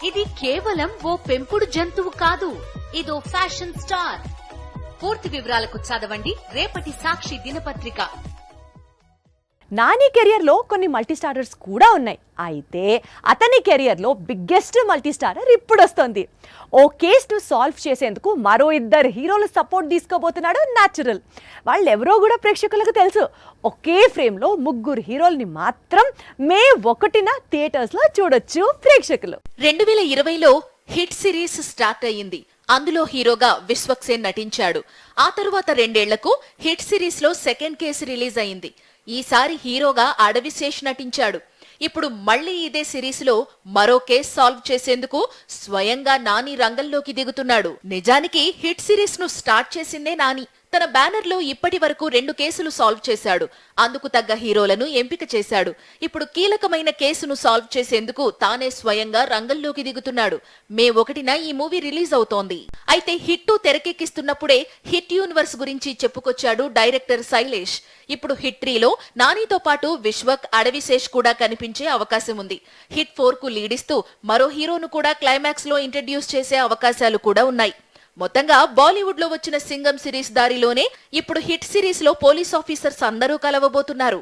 ఇది కేవలం ఓ పెంపుడు జంతువు కాదు, ఇదో ఫ్యాషన్ స్టార్. పూర్తి వివరాలకు చదవండి రేపటి సాక్షి దినపత్రిక. నాని కెరియర్ లో కొన్ని మల్టీ స్టారర్స్ కూడా ఉన్నాయి. అయితే అతని కెరియర్ లో బిగ్గెస్ట్ మల్టీ స్టారర్ ఇప్పుడు వస్తుంది. ఓ కేసును సాల్వ్ చేసేందుకు మరో ఇద్దరు హీరోలు సపోర్ట్ తీసుకోబోతున్నాడు న్యాచురల్. వాళ్ళెవరో కూడా ప్రేక్షకులకు తెలుసు. ఒకే ఫ్రేమ్ లో ముగ్గురు హీరోల్ని మాత్రం మే 1న థియేటర్స్ లో చూడొచ్చు ప్రేక్షకులు. 2020లో హిట్ సిరీస్ స్టార్ట్ అయ్యింది. అందులో హీరోగా విశ్వక్సేన్ నటించాడు. ఆ తరువాత 2 ఏళ్లకు హిట్ సిరీస్ లో సెకండ్ కేసు రిలీజ్ అయింది. ఈసారి హీరోగా అడవిశేష్ నటించాడు. ఇప్పుడు మళ్లీ ఇదే సిరీస్ లో మరో కేసు సాల్వ్ చేసేందుకు స్వయంగా నాని రంగంలోకి దిగుతున్నాడు. నిజానికి హిట్ సిరీస్ ను స్టార్ట్ చేసిందే నాని. తన బ్యానర్ లో ఇప్పటి వరకు 2 కేసులు సాల్వ్ చేశాడు. అందుకు తగ్గ హీరోలను ఎంపిక చేశాడు. ఇప్పుడు కీలకమైన కేసును సాల్వ్ చేసేందుకు తానే స్వయంగా రంగంలోకి దిగుతున్నాడు. మే 1న ఈ మూవీ రిలీజ్ అవుతోంది. అయితే హిట్ 2 తెరకెక్కిస్తున్నప్పుడే హిట్ యూనివర్స్ గురించి చెప్పుకొచ్చాడు డైరెక్టర్ శైలేష్. ఇప్పుడు హిట్ 3లో నానితో పాటు విశ్వక్, అడవిశేష్ కూడా కనిపించే అవకాశం ఉంది. హిట్ 4కు లీడిస్తూ మరో హీరోను కూడా క్లైమాక్స్ లో ఇంట్రడ్యూస్ చేసే అవకాశాలు కూడా ఉన్నాయి. మొత్తంగా బాలీవుడ్ లో వచ్చిన సింగం సిరీస్ దారిలోనే ఇప్పుడు హిట్ సిరీస్ లో పోలీస్ ఆఫీసర్స్ అందరూ కలవబోతున్నారు.